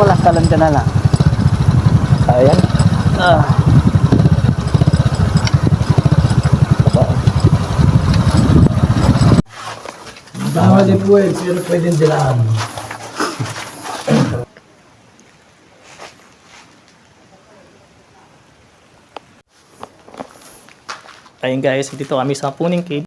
mo laskalan ka na lang. Ayan. Bawal din po eh, pero pwedeng dilaan. Ayun guys, dito kami sa Puning Cave.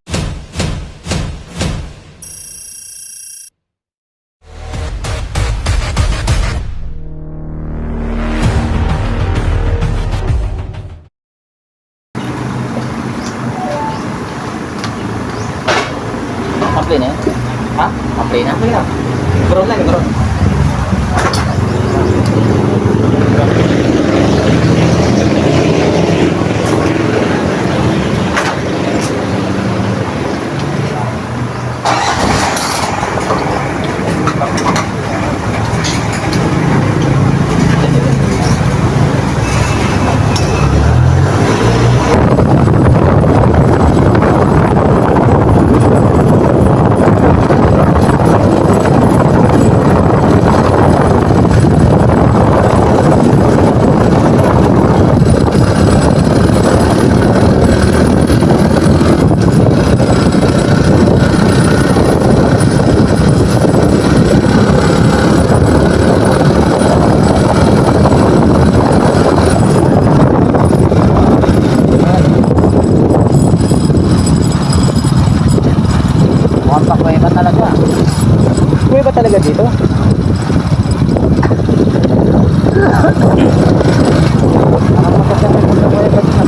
Ampli na yan? Ha? Ampli na? Ampli na. Ground lang, ground. Mukhang pakweba talaga. Kuya ba talaga dito? Parang magkasama sa pakweba sa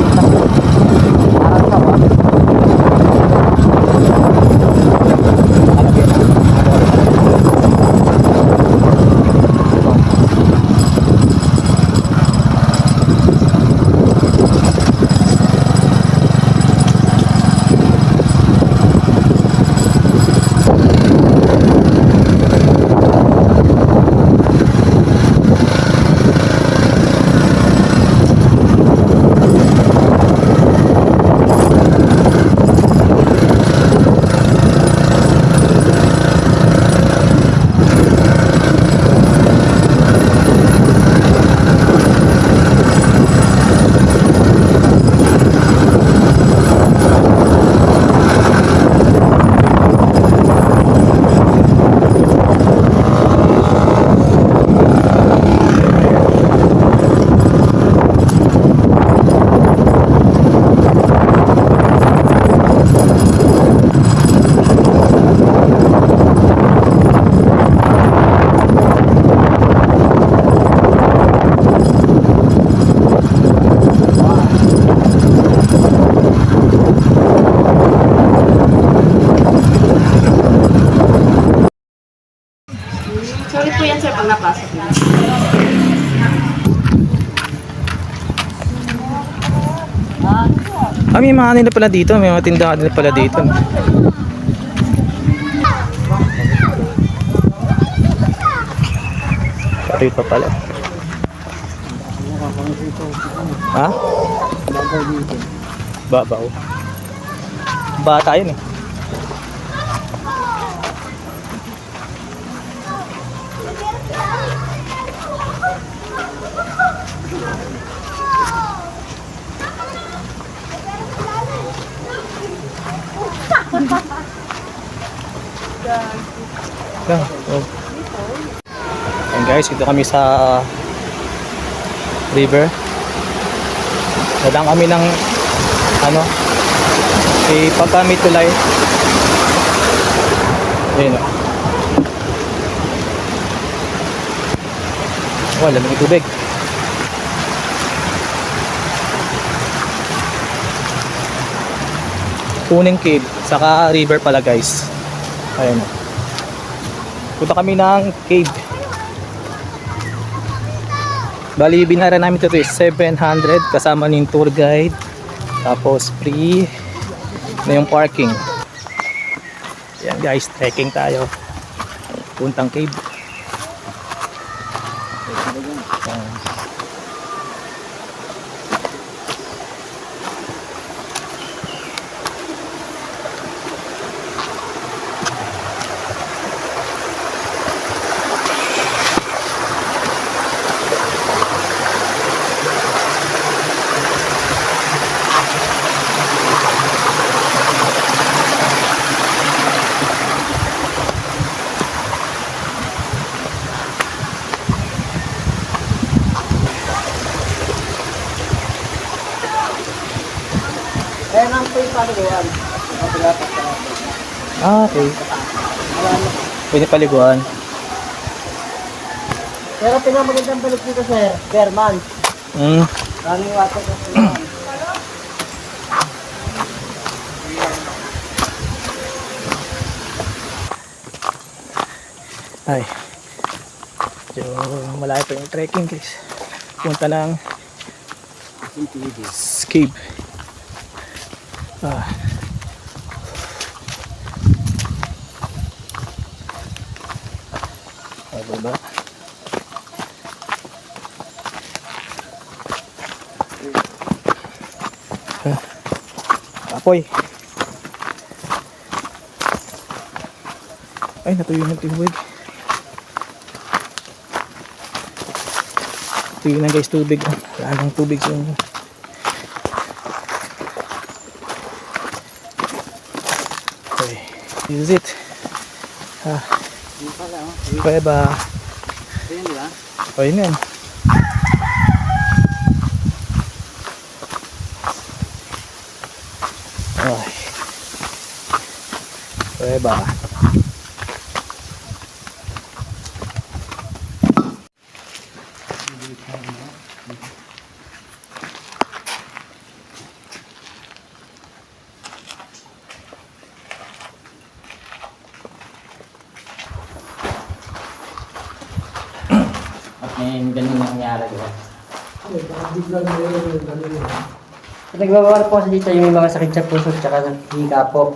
parang ka ba? Sorry po yan sir pag napasok na. May mga nila pala dito. May mga tindahan nila pala dito. Rito pala. Ha? Babaw. Bata yun eh. Yan, oh. And guys, ito kami sa river. Nadaan kami ng pagka may tulay. Ayun o. Wala namang tubig. Puning Cave, saka river pala guys. Ayun o. Punta kami ng cave. Bali, binayaran namin ito is 700 kasama ng tour guide. Tapos free na yung parking. Yan guys, trekking tayo. Puntang cave. Kaya naman po yung paliguan. Kapag-apat ka natin. Ah, okay. Wala na. Pwede paliguan. Pero pinamagandang balik dito, sir. Berman. Hmm. Running water kasi naman. Ay. So, malayo pa yung trekking guys. Punta ng Cave. Ah. Ay, baba. Ah. Apoy. Ay, natuyo ng tubig. Tuyo na guys, tubig. Wala nang tubig sa inyo. Okay, this is it. Ah, Cueva. Ayun, di ba? O, yun yan. Ay. Cueva. At may ganun nangyari, di ba? Biglang mayroon yung ano yun. Nagbabawal po kasi dito yung mga sakit sa puso at saka sa hika po.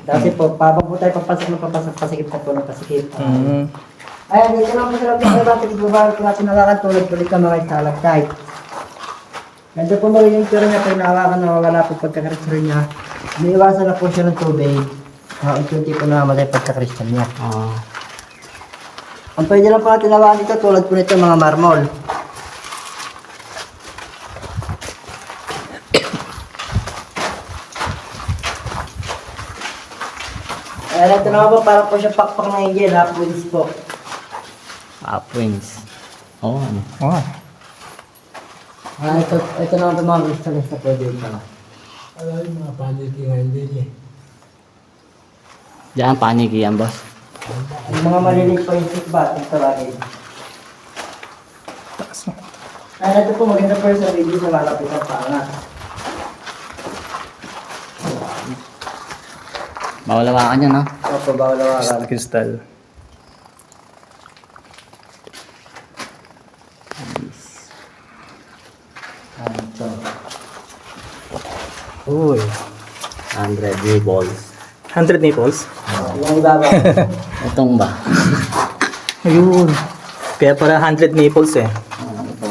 Dati po, pabag po tayo papasok ng papasok, pasikip na po ng pasikip. Ayan, dito lang po sa loob ng kaya bakit nagbabawal po natin nakakatulog tuloy ka mga stalactite. Ganda po mo rin yung tira niya, pag nahawakan nawawala po pagkakaristal niya. Iniiwasan na po siya ng tubig. Unti-unti po namamatay pagkakaristal niya. Ang pwede lang po natin hawakan dito tulad po nito mga marmol. Ayan, ito naman po, parang po siya pakpak na angel, half wings po. Half wings. Oo, ano. Oh. Ito naman po mga crystals na pwede ito. Alam yung mga panikingan din eh. Diyan, paniki yan, boss. Yung mga maliliit po yung sickbat, ito lagi. Ayan, ito po maganda po sa video sa malapit ang panga. Bawal hawakan yan, no? Opo, bawal hawakan. Crystal. Ito. Uy. 100 balls. 100 nipples. Yung ibaba. Itong ba? Ayun. Kaya para 100 nipples eh. Ito.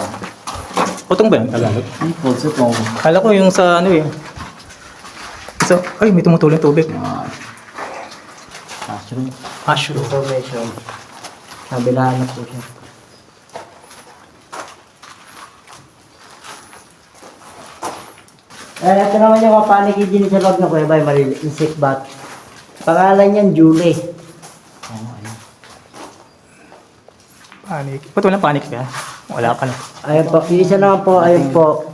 Putong ba yun? Tagalog? Balls itong. Kala ko yung sa ano eh. So, ay, may tumutulong tubig. Mushroom. Mushroom. Information. Kabilaan na po siya. Ayan, ito naman yung mapaniki din sa loob na kuya, maliliit yung sickbat. Pangalan niyan, Julie. Oo, ayun. Panic. Ba't walang panic ka? Wala ka na. Ayun po, yung isa naman po, ayun po.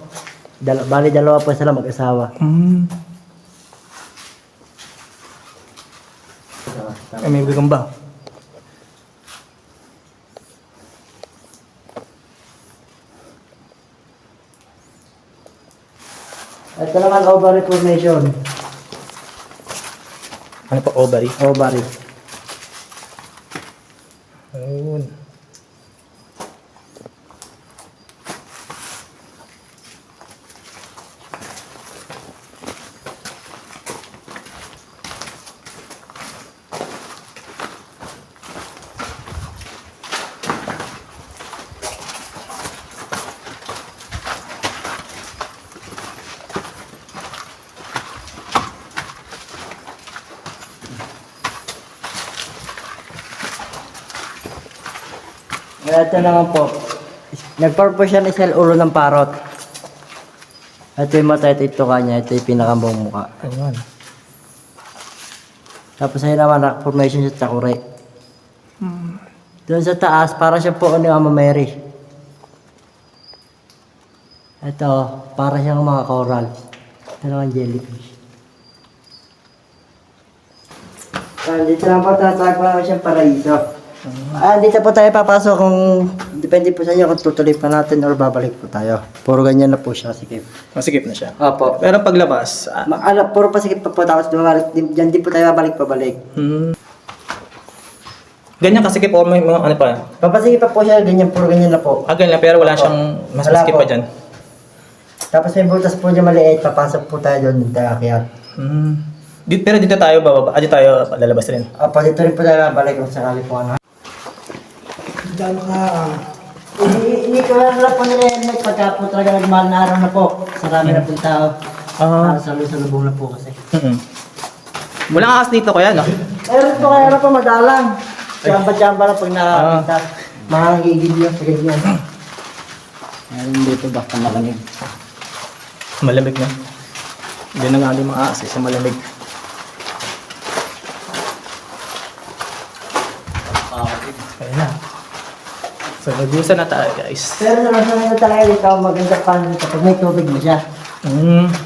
Bali dalawa po sila mag-asawa. Ay, may bigong ba? Ito naman, ovary formation. Ano pa? Ovary? Ovary. Ayun. Ito naman po. Nag-purpose siya ng cell ulo ng parot. Ito yung mata, ito yung kanya, ito yung pinakambong mukha. Ayun. Tapos ayun naman, rock formation sa Takure. Doon sa taas, para siya po ni Mama Mary. Ito, para siyang mga coral. Ito naman jellyfish. Dito lang po, tatawag po namin siyang paraiso. Dito po tayo papasok kung depende po sa inyo kung tutuloy pa natin or babalik po tayo. Puro ganyan na po siya kasikip. Masikip na siya. Opo. Pero paglabas, Puro pasikip pa po tapos bumalik. Diyan din po tayo babalik pabalik. ganyan kasikip o may mga ano pa? Papasikip pa po siya, ganyan, puro ganyan na po. Ganyan lang, pero wala siyang mas Wala masikip po. pa dyan. Tapos may butas po dyan maliit, papasok po tayo doon, kaya. Pero dito tayo bababa, dito tayo lalabas rin. Opo, dito rin po tayo babalik kung sakali po ano. Dito ka. Hindi ko lang po nila helmet pagka po talaga nagmahal na araw na po. Sarami na po tao. Salubong na po kasi. Walang ahas dito kaya, no? Meron po kaya po madalang. Chamba-chamba na pag nakakita. Makakagigil yun sa ganyan. Meron dito basta malamig. Malamig na. Hindi na nga yung mga ahas, sa malamig. Ayun na. So, nagusan na tayo, guys. Pero naman sa mga talaga dito, maganda pa kapag may tubig mo siya.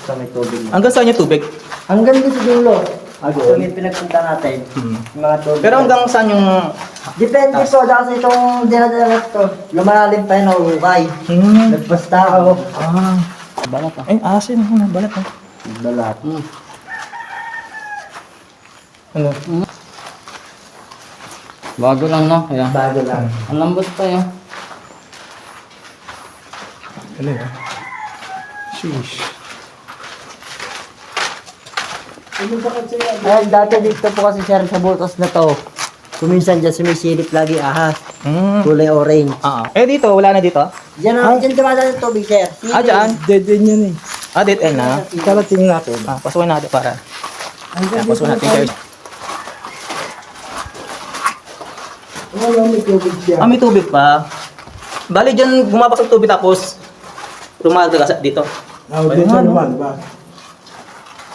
So may tubig mo. Hanggang saan yung tubig? Hanggang dito sa dulo. So may pinagpunta natin. Yung mga tubig. Pero hanggang saan yung... Depende po, dahil itong dinadala to, lumalalim pa yun o ukay. Nagpasta ako. Balat ah. Ay, asin. Balat, ha? Balat. Ano? Bago lang no? Kaya. Bago lang. Ang lambot pa yun. Ano yun? Sheesh. Ay, dati dito po kasi sir sa butas na to. Kuminsan dyan sumisilip lagi ahas. Kulay orange. Dito, wala na dito? Diyan dumadaan yung tubig sir. Dyan? Dead end yan eh. Dead end na? Karating natin. Pasukin natin para. Pasukin natin, guys. May tubig siya. May tubig pa. Bali dyan, bumabas ang tubig tapos tumagas dito. Dito naman ba?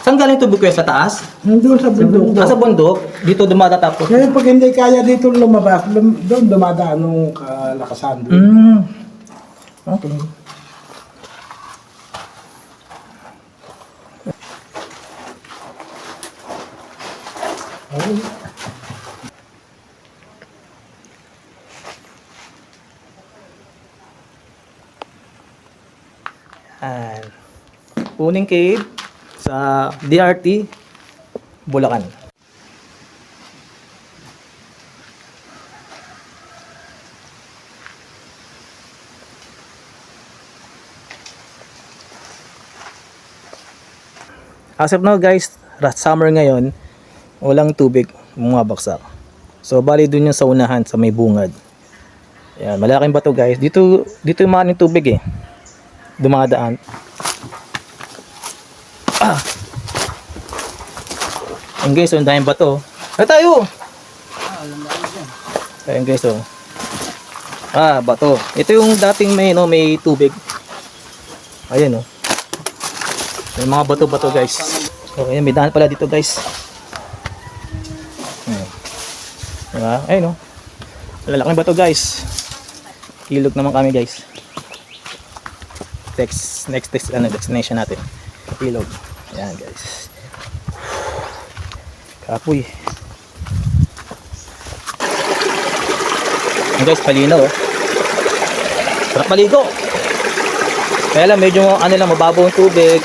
Saan galing tubig ko sa taas? Nandun sa bundok. Sa bundok, dito dumada tapos. Ngayon pag hindi kaya dito lumabas, doon dumadaan nung kalakasan doon. Okay. Yan. Puning Cave sa DRT, Bulacan. As of now guys, summer ngayon, walang tubig bumabagsak. So bali dun yung sa unahan sa may bungad. Yan, malaking bato guys. Dito yung mga tubig eh. Dumadaan. Ayun guys, ang daming bato. Ay tayo! Ayun guys, oh. Bato. Ito yung dating may tubig. Ayan, oh. May mga bato-bato guys. So, ayan, may daan pala dito guys. Diba? Ayun, oh. Lalaking bato guys. Ilog naman kami guys. Next destination natin. Ilog. Ayan guys. Kapoy. Ayan guys, palinaw oh. Sarap maligo. Kaya lang medyo mababaw ang tubig.